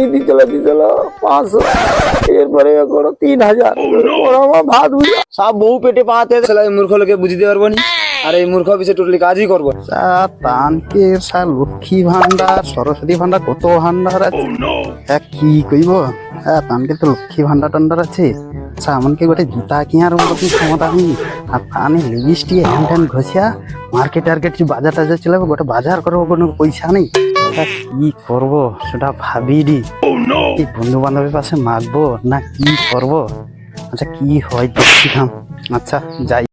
চিনি দিছিল 500, এরপরে করো 3000, আমার ভাত বুঝা সব বউ পেটে পাতে মূর্খ লোকে বুঝতে পারবো নি। আর এই মূর্খ বিষয়ে টোটালি কাজই করবো। তানকে লক্ষ্মী ভান্ডার, সরস্বতী ভান্ডার, কত ভান্ডার আছে, কি কইব। তানকে তো লক্ষ্মী ভান্ডার টান্ডার আছে। আমাকে গোটে জুতা কিনার মতন ক্ষমতা নেই। আর তানে লিপস্টিক হ্যান ট্যান ঘষিয়া মার্কেট টার্কেট বাজার টাজার চালাবো, গোটে বাজার করবো, কোনো পয়সা নেই। কি করবো সেটা ভাবিনি। এই বন্ধু বান্ধবের পাশে মাগবো না কি করবো। আচ্ছা কি হয় দেখছি থাম। আচ্ছা যাই।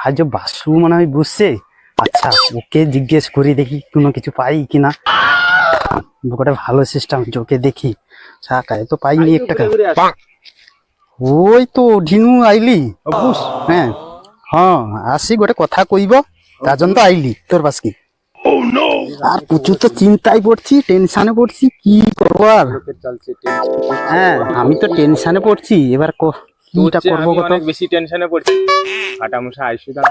আজ বাসু মনে হয় বুঝছে। আচ্ছা ওকে জিজ্ঞেস করি দেখি কোনো কিছু পাই কিনা। গোটা ভালো সিস্টেম, ওকে দেখি। কায় তো পাইনি এক টাকা। ওই তো ঢিনু আইলি। হ্যাঁ হ্যাঁ আসি, গোটে কথা কইব তার জন্য তো আইলি তোর পাশ কি। আর প্রচুর তো চিন্তায় পড়ছি, টেনশনে পড়ছি, কি করবো আর। হ্যাঁ আমি তো টেনশনে পড়ছি, এবার কিটা করবো কত বেশি টেনশনে পড়ছি। ফাটামশা আইসু দাম।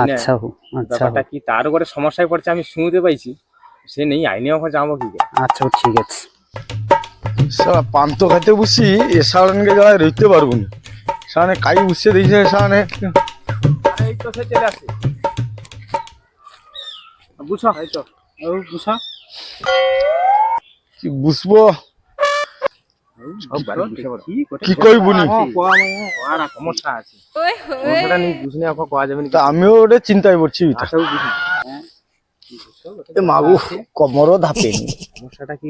আচ্ছা আচ্ছা কি তার উপরে সমস্যায় পড়ছে আমি শুনতে পাইছি, সে নেই আইনে ওখানে যাবো কি। আচ্ছা ঠিক আছে। পান্ত খাইতে বুঝছি এ সারানকে যাওয়া রইতে পারবো না। সারানে কাই বুঝছে দিয়েছে সারানে। এই তো সে চলে আসে বুঝা, এই তো বুঝা কি বুঝবো কি কইব নি। সমস্যা আছে সমস্যাটা নিয়ে বুঝলে ওকে কোয়া যাবে না। আমিও ওটা চিন্তায় পড়ছি। মাগু কমরও ধাপেনি। সমস্যাটা কি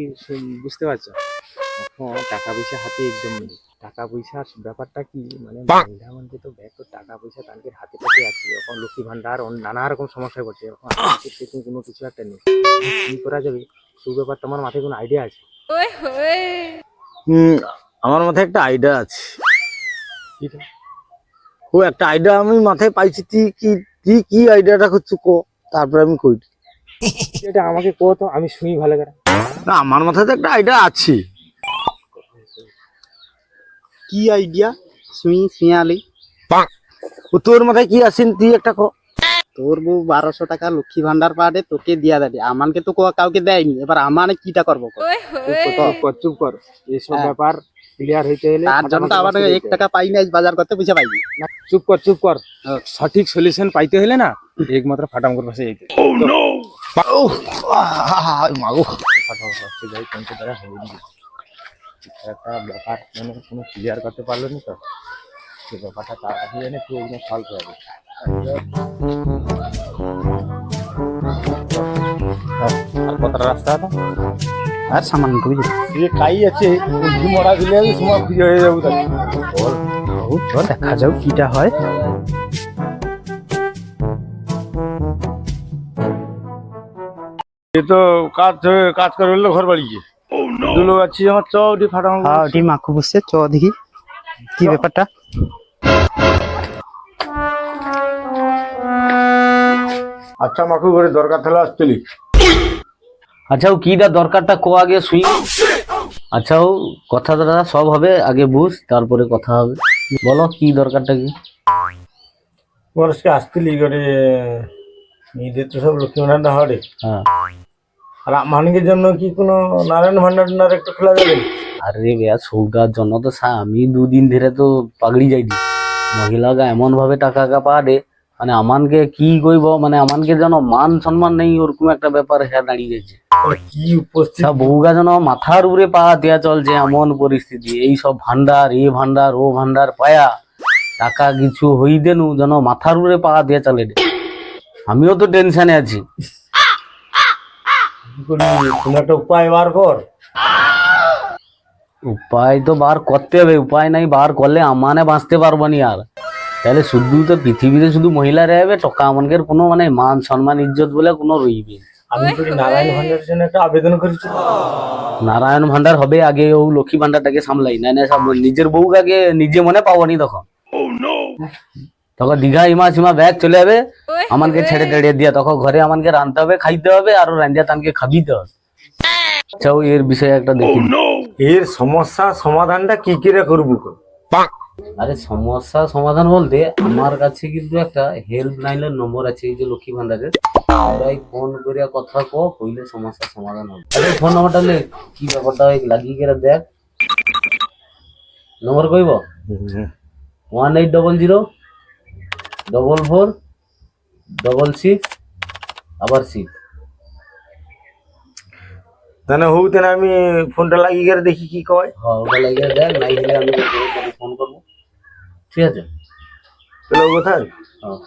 বুঝতে পারছো? টাকা পয়সা হাতে একদম নেই। টাকা পয়সার ব্যাপারটা কি মানে মহিলা মানুষকে তো ব্যাগ টাকা পয়সা তাদের হাতে পাতে আছে। এখন লক্ষ্মী ভান্ডার নানা রকম সমস্যায় পড়ছে। এখন কোনো কিছু একটা নেই, কি করা যাবে সেই ব্যাপার তোমার মাথায় কোনো আইডিয়া আছে? আমার মাথায় একটা আইডিয়া আছে। ও একটা আইডিয়া আমি মাথায় পাইছি। তুই কি আইডিয়াটা করছো কো, তারপরে আমি কই। এটা আমাকে কো তো, আমি শুনি ভালো করে। না আমার মাথায় তো একটা আইডিয়া আছে। কি আইডিয়া? শুয়ালি তোর মাথায় কি আছেন তুই একটা কো। তোর বউ 1200 টাকা লক্ষ্মী ভান্ডার পাঠে তোকে দিয়া দেয়, আমাকে তো কাউকে দেয়নি। এবার আমার কিটা করবো? চুপ কর, এইসব ব্যাপার ক্লিয়ার হইতে হলে তার জন্য আবার 1 টাকা পাই না, বাজার করতে পয়সা পাইনি। চুপ কর। সঠিক সলিউশন পাইতে হলে না একমাত্র ফাটামকর পাশে যাইতে। মাগো একটা ব্যাপার মানে কোনো ক্লিয়ার করতে পারলো না তো, সে ব্যাপারটা তাড়াতাড়ি জানে তুই একদম সলভ হয়ে যাবে। আর কতটা রাস্তা আছে? আর সামান্য বুঝলি কাই আছে মরা দিলে সময় ফ্রি হয়ে যাবো। দেখা যাও কিটা হয়। এ তো কাজ করে হলো ঘর বাড়িয়ে দুলো আছি আমার চটি ফাটা। হ্যাঁ ওটি মাখু বুঝছে, চ দেখি কি ব্যাপারটা। আচ্ছা মাখু ঘরে দরকার তাহলে আসছিলি। আচ্ছা ও কিটা দরকারটা কো আগে শুই। আচ্ছা ও কথা দাদা সব হবে, আগে বুঝ তারপরে কথা হবে। বলো কি দরকারটা কি? মানুষকে আসছিলি ঘরে নিজের তো সব লক্ষ্মী ভান্ডার হবে। হ্যাঁ আর মানিকের জন্য কি কোনো নারায়ণ ভান্ডার একটা খোলা যাবে? আরে বেয়া সৌদার জন্য তো আমি 2 দিন ধরে তো পাগড়ি যাইনি। মহিলাগা এমন ভাবে টাকা পাড়ে মানে আমানকে কি কইব, মানে আমানকে যেন মান সম্মান নেই ওরকম একটা ব্যাপার হ্যাঁ দাঁড়িয়ে গেছে। কি উপস্থিত বউগা যেন মাথার উপরে পা দেয়া চলছে এমন পরিস্থিতি। এই সব ভান্ডার এ ভান্ডার ও ভান্ডার পায়া টাকা কিছু হই দেনু যেন মাথার উপরে পা দেয়া চলে। আমিও তো টেনশনে আছি। কোনো একটা উপায় বার কর। উপায় তো বার করতে হবে, উপায় নাই বার করলে আমানে বাঁচতে পারবো নি। আর তাহলে শুধু তো পৃথিবীতে শুধু মহিলা রয়েবে, টাকা আমাদের কোনো মানে মান সম্মান ইজ্জত বলে কোনো রইবে। আমি তো নারায়ণ ভান্ডারের জন্য একটা আবেদন করেছি। নারায়ণ ভান্ডার হবে আগে, ও লক্ষ্মী ভান্ডারটাকে সামলাই না সব নিজের বউ আগে নিজে মনে পাবনি। তখন দীঘা ইমা সীমা ব্যাগ চলে যাবে, আমাকে ছেড়ে তেড়ে দিয়া তখন ঘরে আমাকে রাঁধতে হবে, খাইতে হবে, আর রান্ধিয়া তানকে খাবিতে হবে। আচ্ছা এর বিষয়ে একটা দেখি, এর সমস্যা সমাধানটা কি করে করবো? আরে সমস্যা সমাধান বলতে আমার কাছে কিন্তু একটা হেল্পলাইনের নম্বর আছে, এই যে লক্ষ্মী ভান্ডারের, ওরাই ফোন করে কথা কইলে সমস্যার সমাধান হবে। আরে ফোন নাম্বারটা লে, কি ব্যাপারটা লাগিয়ে গেলে দেখ, নম্বর কইব 1800 44 আবার 6। তাহলে হোক, তাহলে আমি ফোনটা লাগিয়ে গেলে দেখি কি কয়। হ্যাঁ ওটা লাগিয়ে দেখ, নাই হলে আমি ফোন করবো, ঠিক আছে? তাহলে কোথায় হ্যাঁ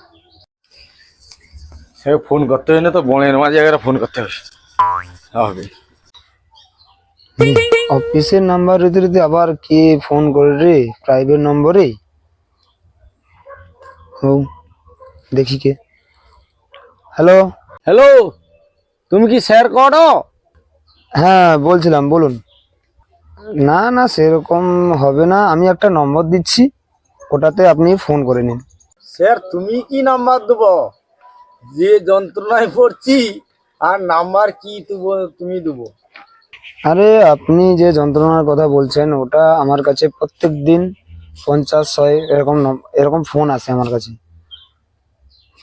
সে ফোন করতে হয় না, তো বনের মাঝে জায়গায় ফোন করতে হবে। অফিসের নাম্বার রীতি রীতি আবার কে ফোন করে রে, প্রাইভেট নম্বরে। দেখি কে। হ্যালো হ্যালো, তুমি কি স্যার করো? হ্যাঁ বলছিলাম, বলুন। না না, সেরকম হবে না, আমি একটা নম্বর দিচ্ছি, ওটাতে আপনি ফোন করে নিন। স্যার তুমি কি নাম্বার দেবো? যে যন্ত্রণায় পড়ছি, আর নাম্বার কি তুমি দেবো? আরে আপনি যে যন্ত্রণার কথা বলছেন, ওটা আমার কাছে প্রত্যেক দিন 50-100 এরকম ফোন আসে আমার কাছে।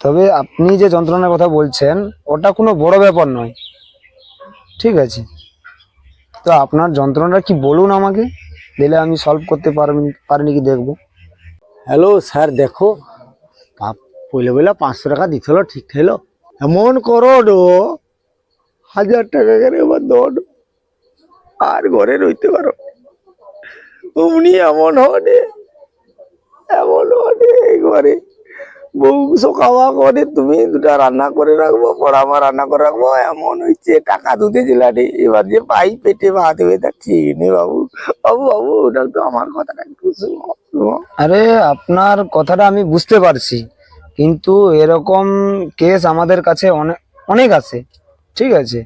তবে আপনি যে যন্ত্রণার কথা বলছেন, ওটা কোনো বড় ব্যাপার নয়, ঠিক আছে? তো আপনার যন্ত্রণাটা কি বলুন আমাকে, দিলে আমি সলভ করতে পারিনি কি দেখবো। হ্যালো স্যার, দেখো পয়লা পয়লা 500 টাকা দিতে হলো, ঠিক হলো? এমন করো ডো, 1000 টাকা করে এবার দৌড়, আর ঘরে রইতে পারো। অমনি এমন হনে ঘরে বউ খাওয়া করে, তুমি দুটা রান্না করে রাখবো, পড়ামা রান্না করে রাখবো, এমন হচ্ছে টাকা দুধে জেলাটি এবার যে পাই পেটে ভাত হয়ে যাচ্ছি নে বাবু। বাবু বাবু, ওটা একটু আমার কথাটা একটু শুনো। আরে আপনার কথাটা আমি বুঝতে পারছি, কিন্তু এরকম কেস আমাদের কাছে অনেক অনেক আছে, ঠিক আছে?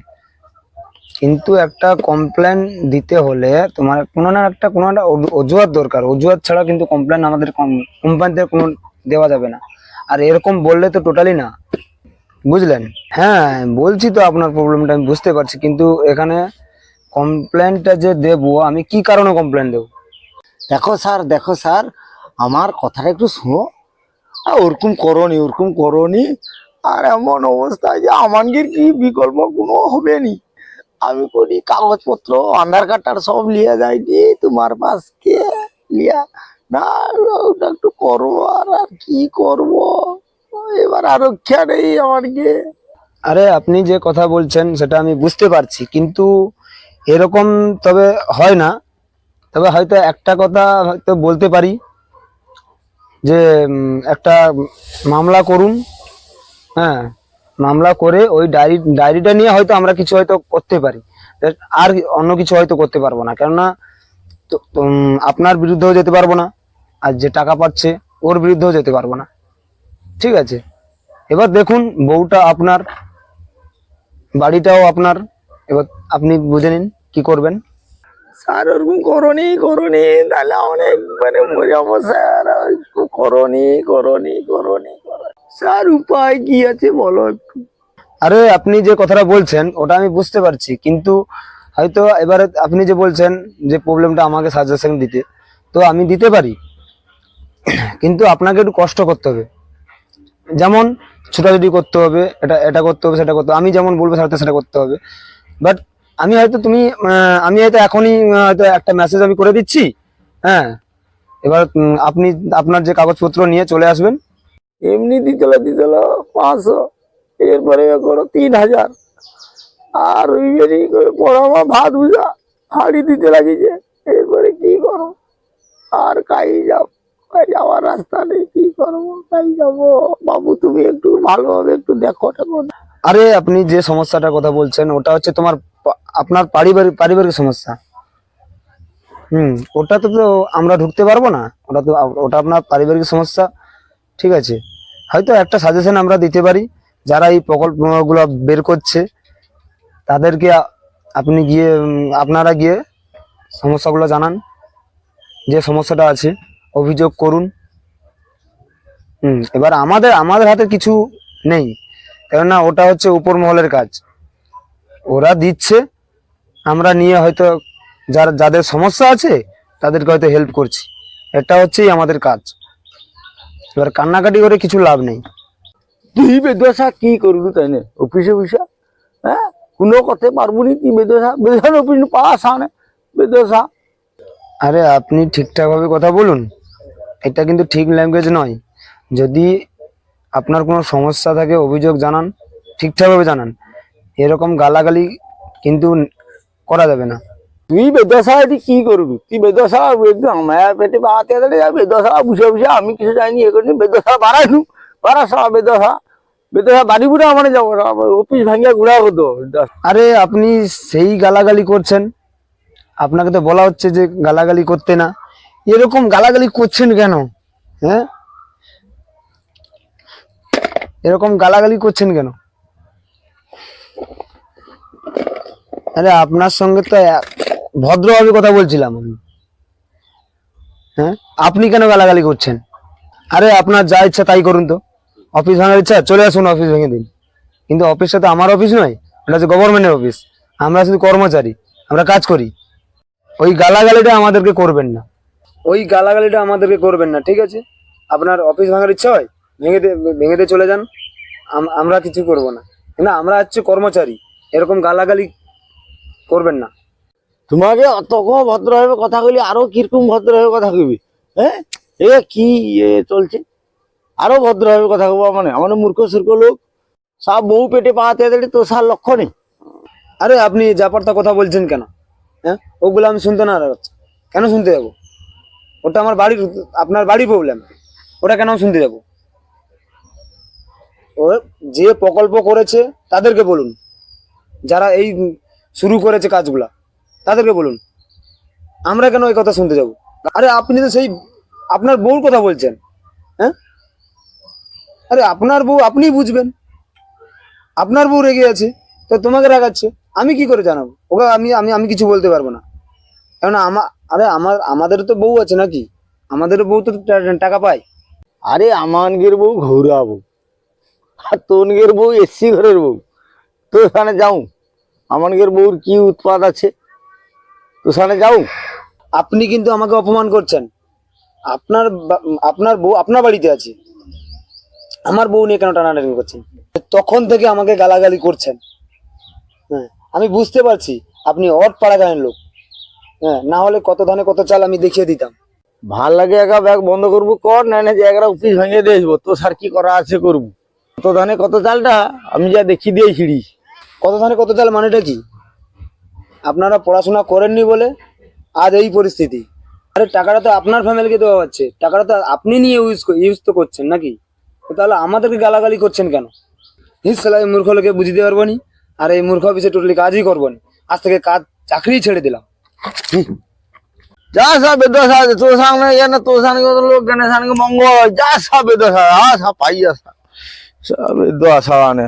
কিন্তু একটা কমপ্লেন দিতে হলে তোমার কোনো একটা অজুহাত দরকার। অজুহাত ছাড়া কিন্তু কমপ্লেন আমাদের কোম্পানিতে কোনো দেওয়া যাবে না। আর এরকম বললে তো টোটালি না, বুঝলেন? হ্যাঁ বলছি তো, আপনার প্রবলেমটা আমি বুঝতে পারছি, কিন্তু এখানে কমপ্লেনটা যে দেবো, আমি কি কারণে কমপ্লেন দেবো? দেখো স্যার, আমার কথাটা একটু শুনো। ওরকম করনি, আর এমন অবস্থায় যে আমাদের কি বিকল্প কোনো হবে নি। আমি করি কাগজপত্র, আধার কার্ড সব লিয়া যাই দিয়ে তোমার পাশকে লিয়া না, ওটা একটু করবো। আর কি করব, এবার আর রক্ষা নেই আমার গিয়ে। আরে আপনি যে কথা বলছেন সেটা আমি বুঝতে পারছি, কিন্তু এরকম তবে হয় না। তবে হয়তো একটা কথা হয়তো বলতে পারি, যে একটা মামলা করুন। হ্যাঁ, মামলা করে ওই ডায়েরিটা নিয়ে হয়তো আমরা কিছু হয়তো করতে পারি, আর অন্য কিছু হয়তো করতে পারবো না। কেননা আপনার বিরুদ্ধেও যেতে পারবো না, আর যে টাকা পাচ্ছে ওর বিরুদ্ধেও যেতে পারবো না, ঠিক আছে? এবার দেখুন, বউটা আপনার, বাড়িটাও আপনার, এবার আপনি বুঝে নিন কি করবেন। স্যার ওরকম করনি, তাহলে অনেক মরে যাবো স্যার। করনি স্যার, উপায় কি আছে বলো একটু। আরে আপনি যে কথাটা বলছেন ওটা আমি বুঝতে পারছি, কিন্তু হয়তো এবারে আপনি যে বলছেন যে প্রবলেমটা আমাকে সাজেশন দিতে, তো আমি দিতে পারি, কিন্তু আপনাকে একটু কষ্ট করতে হবে। যেমন ছোটাছুটি করতে হবে, এটা করতে হবে, সেটা করতে হবে, আমি যেমন বলবো সেটা করতে হবে। বাট আমি হয়তো এখনই হয়তো একটা মেসেজ আমি করে দিচ্ছি। হ্যাঁ, এবার আপনি আপনার যে কাগজপত্র নিয়ে চলে আসবেন। এমনি দিতে 500, এরপরে করো 3000, আর ওই পড়ামা ভাত বুঝা হাড়ি দিতে লাগিয়েছে। এরপরে কি করো, আর যাওয়ার রাস্তা নেই, কি করবো, কাই যাবো। বাবু তুমি একটু ভালোভাবে একটু দেখো। আরে আপনি যে সমস্যাটার কথা বলছেন, ওটা হচ্ছে আপনার পারিবারিক সমস্যা। ওটাতে তো আমরা ঢুকতে পারবো না, ওটা আপনার পারিবারিক সমস্যা, ঠিক আছে? হয়তো একটা সাজেশন আমরা দিতে পারি, যারা এই প্রকল্পগুলো বের করছে তাদেরকে আপনারা গিয়ে সমস্যাগুলো জানান, যে সমস্যাটা আছে অভিযোগ করুন। এবার আমাদের হাতে কিছু নেই, কেননা ওটা হচ্ছে উপর মহলের কাজ। ওরা দিচ্ছে, আমরা নিয়ে হয়তো যাদের সমস্যা আছে তাদেরকে হয়তো হেল্প করছি, এটা হচ্ছেই আমাদের কাজ। এবার কান্নাকাটি করে কিছু লাভ নেই। তুই বেদশা কি করবি তাই না অফিসে বসে? হ্যাঁ, কোনো করতে পারবো নি তুই বেদশা বেদশার অফিস পাস আনে বেদশা। আরে আপনি ঠিকঠাক ভাবে কথা বলুন, এটা কিন্তু ঠিক ল্যাঙ্গুয়েজ নয়। যদি আপনার কোনো সমস্যা থাকে অভিযোগ জানান, ঠিকঠাকভাবে জানান। এরকম গালাগালি কিন্তু করা যাবে না। তুই বেদশা এটি কি করবি? তুই বেদশা আমার পেটে বাড়াতে বেদশা বসে বসে আমি কিছু যাইনি এ করিনি বেদশা বাড়াইনু বাড়াসা বেদশা বেদশা বাড়ি বুড়া মানে যাবো অফিস ভাঙিয়া ঘুরা হতো। আরে আপনি সেই গালাগালি করছেন, আপনাকে তো বলা হচ্ছে যে গালাগালি করতে না। এরকম গালাগালি করছেন কেন? হ্যাঁ, এরকম গালাগালি করছেন কেন? আরে আপনার সঙ্গে তো ভদ্রভাবে কথা বলছিলাম আমি। হ্যাঁ, আপনি কেন গালাগালি করছেন? আরে আপনার যা ইচ্ছা তাই করুন তো। অফিস ভাঙার ইচ্ছা চলে আসুন, অফিস ভেঙে দিন। কিন্তু অফিসটা তো আমার অফিস নয়, এটা হচ্ছে গভর্নমেন্টের অফিস। আমরা শুধু কর্মচারী, আমরা কাজ করি। ওই গালাগালিটা আমাদেরকে করবেন না, ওই গালাগালিটা আমাদেরকে করবেন না, ঠিক আছে? আপনার অফিস ভাঙার ইচ্ছা হয় ভেঙে দিয়ে চলে যান, আমরা কিছু করব না। কিন্তু আমরা হচ্ছে কর্মচারী, এরকম গালাগালি করবেন না। তোমাকে অত ভদ্রভাবে কথা কইলি, আরো কিরকম ভদ্রভাবে কথা কইবি? হ্যাঁ, এ কি চলছে? আরো ভদ্রভাবে কথা কব মানে আমার মূর্খ সূর্খ লোক সব বউ পেটে পাতে দেড়ে তো সার লক্ষ্য নেই। আরে আপনি জাপারটা কথা বলছেন কেন? হ্যাঁ, ওগুলো আমি শুনতে না কেন শুনতে যাবো? ওটা আমার বাড়ির, আপনার বাড়ির প্রবলেম, ওটা কেন শুনতে যাবো? ও যে প্রকল্প করেছে তাদেরকে বলুন, যারা এই শুরু করেছে কাজগুলা তাদেরকে বলুন। আমরা কেন এই কথা শুনতে যাব? আরে আপনি তো সেই আপনার বউর কথা বলছেন। হ্যাঁ, আরে আপনার বউ আপনি বুঝবেন। আপনার বউ রেগে আছে তো তোমাকে রাগাচ্ছে, আমি কি করে জানাবো ওকে? আমি আমি আমি কিছু বলতে পারবো না, কারণ আমাদের তো বউ আছে নাকি? আমাদের বউ তো টাকা পায়। আরে আমানগের বউ ঘৌরাবো, আর তোনগের বউ এসি ঘরের বউ। তো ওখানে যাও, আমানগের বউর কি উৎপাদ আছে, তো ওখানে যাও। আপনি কিন্তু আমাকে অপমান করছেন। আপনার বউ আপনার বাড়িতে আছে, আমার বউ নিয়ে কেন টানাটানি করছেন? তখন থেকে আমাকে গালাগালি করছেন। হ্যাঁ, আমি বুঝতে পারছি আপনি অট পাড়া গায়ের লোক। হ্যাঁ, না হলে কত ধানে কত চাল আমি দেখিয়ে দিতাম। ভাল লাগে একা ব্যাগ বন্ধ করবো কর, না না জায়গাটা অফিস ভেঙে দিয়ে আসবো, তো স্যার কি করা আছে করবো। কত ধানে কত চালটা আমি যা দেখিয়ে দিয়ে ছিড়ি। কত ধানে কত চাল মানেটা কি? আপনারা পড়াশোনা করেননি বলে আজ এই পরিস্থিতি। আরে টাকাটা তো আপনার ফ্যামিলিকে দেওয়া হচ্ছে, টাকাটা তো আপনি নিয়ে ইউজ তো করছেন নাকি? তাহলে আমাদেরকে গালাগালি করছেন কেন? নিশ্চয় মূর্খ লোকে বুঝিতে পারবো নি, আর এই মূর্খ অফিসে টোটালি কাজই করবো না। আজ থেকে কাজ চাকরি ছেড়ে দিলাম। যা সব বেদশা আছে তোর সামনে, না তোর সামনে লোক জ্ঞানের সামনে মঙ্গল, যা সব বেদশা পাই আসা সব বেদশা মানে